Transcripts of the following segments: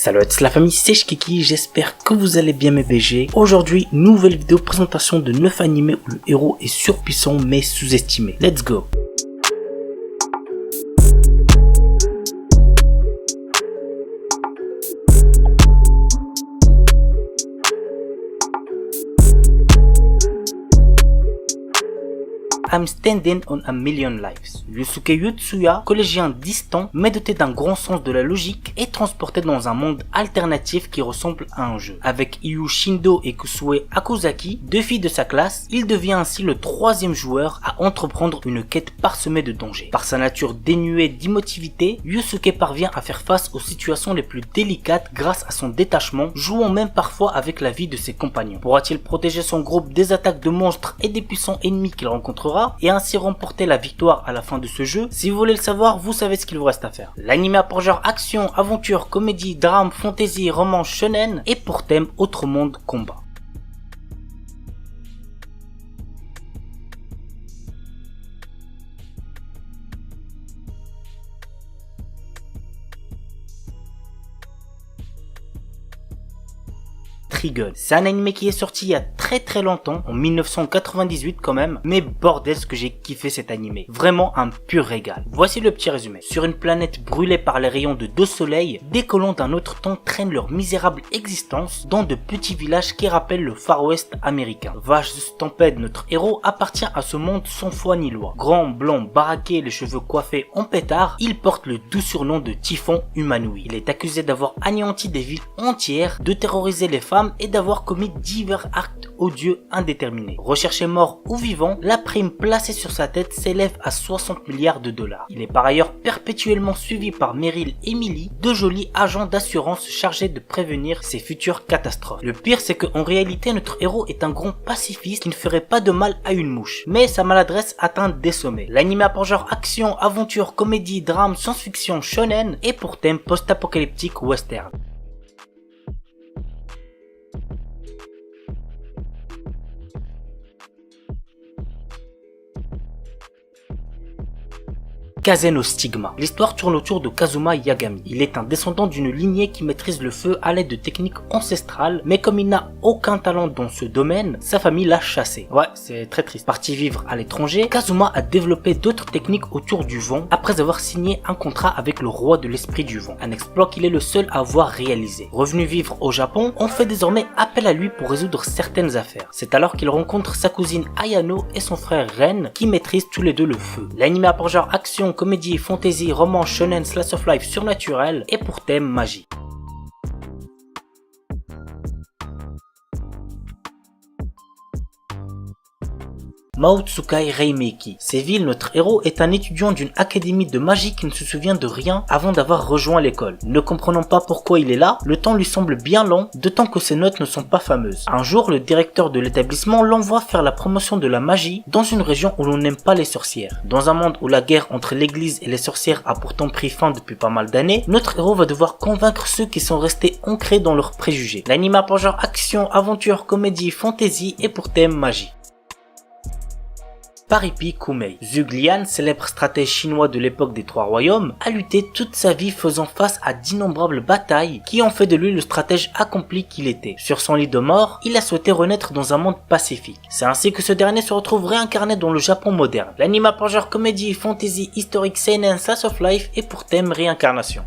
Salut à tous la famille, c'est Shkiki, j'espère que vous allez bien mes BG. Aujourd'hui, nouvelle vidéo présentation de 9 animés où le héros est surpuissant mais sous-estimé. Let's go. I'm standing on a million lives. Yusuke Yotsuya, collégien distant, mais doté d'un grand sens de la logique, est transporté dans un monde alternatif qui ressemble à un jeu. Avec Iyu Shindo et Kusue Akuzaki, deux filles de sa classe, il devient ainsi le troisième joueur à entreprendre une quête parsemée de dangers. Par sa nature dénuée d'émotivité, Yusuke parvient à faire face aux situations les plus délicates grâce à son détachement, jouant même parfois avec la vie de ses compagnons. Pourra-t-il protéger son groupe des attaques de monstres et des puissants ennemis qu'il rencontrera et ainsi remporter la victoire à la fin de ce jeu? Si vous voulez le savoir, vous savez ce qu'il vous reste à faire. L'anime a pour genre action, aventure, comédie, drame, fantasy, roman, shonen et pour thème autre monde, combat. Trigun. C'est un anime qui est sorti il y a très longtemps, en 1998 quand même, mais bordel ce que j'ai kiffé cet animé. Vraiment un pur régal. Voici le petit résumé. Sur une planète brûlée par les rayons de deux soleils, des colons d'un autre temps traînent leur misérable existence dans de petits villages qui rappellent le Far West américain. Vaste tempête, notre héros appartient à ce monde sans foi ni loi. Grand, blanc, baraqué, les cheveux coiffés en pétard, il porte le doux surnom de Typhon humanoïde. Il est accusé d'avoir anéanti des villes entières, de terroriser les femmes et d'avoir commis divers actes odieux indéterminés. Recherché mort ou vivant, la prime placée sur sa tête s'élève à 60 milliards de dollars. Il est par ailleurs perpétuellement suivi par Meryl et Millie, deux jolis agents d'assurance chargés de prévenir ces futures catastrophes. Le pire, c'est qu'en réalité, notre héros est un grand pacifiste qui ne ferait pas de mal à une mouche, mais sa maladresse atteint des sommets. L'anime a pour genre action, aventure, comédie, drame, science-fiction, shonen et pour thème post-apocalyptique western. Kaze no Stigma. L'histoire tourne autour de Kazuma Yagami. Il est un descendant d'une lignée qui maîtrise le feu à l'aide de techniques ancestrales, mais comme il n'a aucun talent dans ce domaine, sa famille l'a chassé. Ouais, c'est très triste. Parti vivre à l'étranger, Kazuma a développé d'autres techniques autour du vent après avoir signé un contrat avec le roi de l'esprit du vent. Un exploit qu'il est le seul à avoir réalisé. Revenu vivre au Japon, on fait désormais appel à lui pour résoudre certaines affaires. C'est alors qu'il rencontre sa cousine Ayano et son frère Ren qui maîtrisent tous les deux le feu. L'anime a pour genre action, comédie, fantasy, roman, shonen, slice of life surnaturel et pour thème magie. Maotsukai Reimeki. Séville, notre héros est un étudiant d'une académie de magie qui ne se souvient de rien avant d'avoir rejoint l'école. Ne comprenant pas pourquoi il est là, le temps lui semble bien long, d'autant que ses notes ne sont pas fameuses. Un jour, le directeur de l'établissement l'envoie faire la promotion de la magie dans une région où l'on n'aime pas les sorcières. Dans un monde où la guerre entre l'église et les sorcières a pourtant pris fin depuis pas mal d'années, notre héros va devoir convaincre ceux qui sont restés ancrés dans leurs préjugés. L'anime a pour genre action, aventure, comédie, fantasy et pour thème magie. Paripi Kumei. Zhuge Liang, célèbre stratège chinois de l'époque des Trois Royaumes, a lutté toute sa vie faisant face à d'innombrables batailles qui ont fait de lui le stratège accompli qu'il était. Sur son lit de mort, il a souhaité renaître dans un monde pacifique. C'est ainsi que ce dernier se retrouve réincarné dans le Japon moderne. L'anime a pour genre comédie, fantasy, historique, seinen, slice of life et pour thème réincarnation.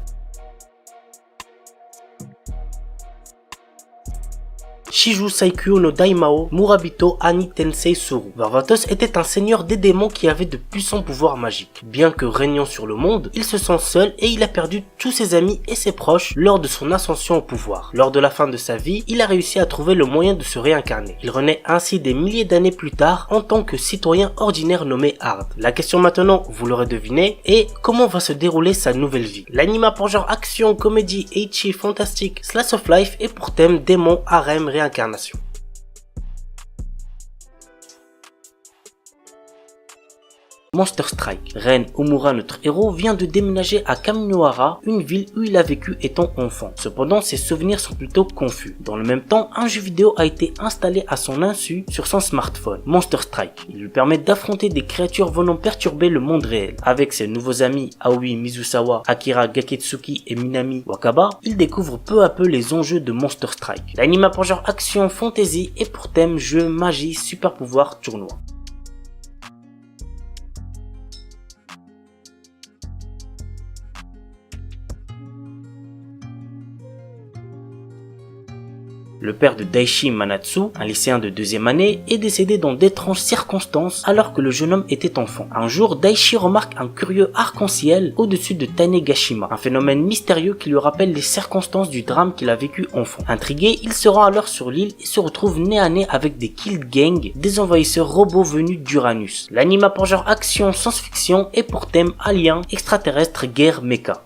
Shiju Saikyo no Daimao Murabito Ani Tensei Suru. Varvatos était un seigneur des démons qui avait de puissants pouvoirs magiques. Bien que régnant sur le monde, il se sent seul et il a perdu tous ses amis et ses proches lors de son ascension au pouvoir. Lors de la fin de sa vie, il a réussi à trouver le moyen de se réincarner. Il renaît ainsi des milliers d'années plus tard en tant que citoyen ordinaire nommé Hard. La question maintenant, vous l'aurez deviné, est comment va se dérouler sa nouvelle vie. L'anime a pour genre action, comédie, ecchi, fantastique, slice of life et pour thème démon, harem, réincarnation. Monster Strike. Ren Omura, notre héros, vient de déménager à Kaminohara, une ville où il a vécu étant enfant. Cependant, ses souvenirs sont plutôt confus. Dans le même temps, un jeu vidéo a été installé à son insu sur son smartphone, Monster Strike. Il lui permet d'affronter des créatures venant perturber le monde réel. Avec ses nouveaux amis Aoi Mizusawa, Akira Gaketsuki et Minami Wakaba, il découvre peu à peu les enjeux de Monster Strike. L'anime a pour genre action, fantasy et pour thème jeu, magie, super pouvoir, tournoi. Le père de Daishi Manatsu, un lycéen de 2e année, est décédé dans d'étranges circonstances alors que le jeune homme était enfant. Un jour, Daishi remarque un curieux arc-en-ciel au-dessus de Tanegashima, un phénomène mystérieux qui lui rappelle les circonstances du drame qu'il a vécu enfant. Intrigué, il se rend alors sur l'île et se retrouve nez à nez avec des Kill Gang, des envahisseurs robots venus d'Uranus. L'anime a pour genre action, science-fiction et pour thème alien, extraterrestre, guerre, mecha.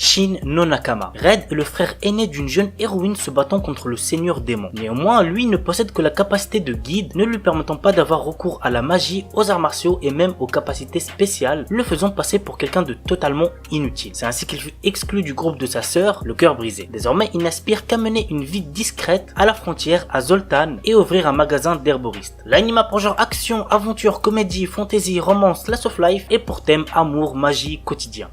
Shin no Nakama. Red est le frère aîné d'une jeune héroïne se battant contre le seigneur démon. Néanmoins, lui ne possède que la capacité de guide, ne lui permettant pas d'avoir recours à la magie, aux arts martiaux et même aux capacités spéciales, le faisant passer pour quelqu'un de totalement inutile. C'est ainsi qu'il fut exclu du groupe de sa sœur, le cœur brisé. Désormais, il n'aspire qu'à mener une vie discrète à la frontière à Zoltan et ouvrir un magasin d'herboriste. L'anime a pour genre action, aventure, comédie, fantasy, romance, slice of life et pour thème amour, magie, quotidien.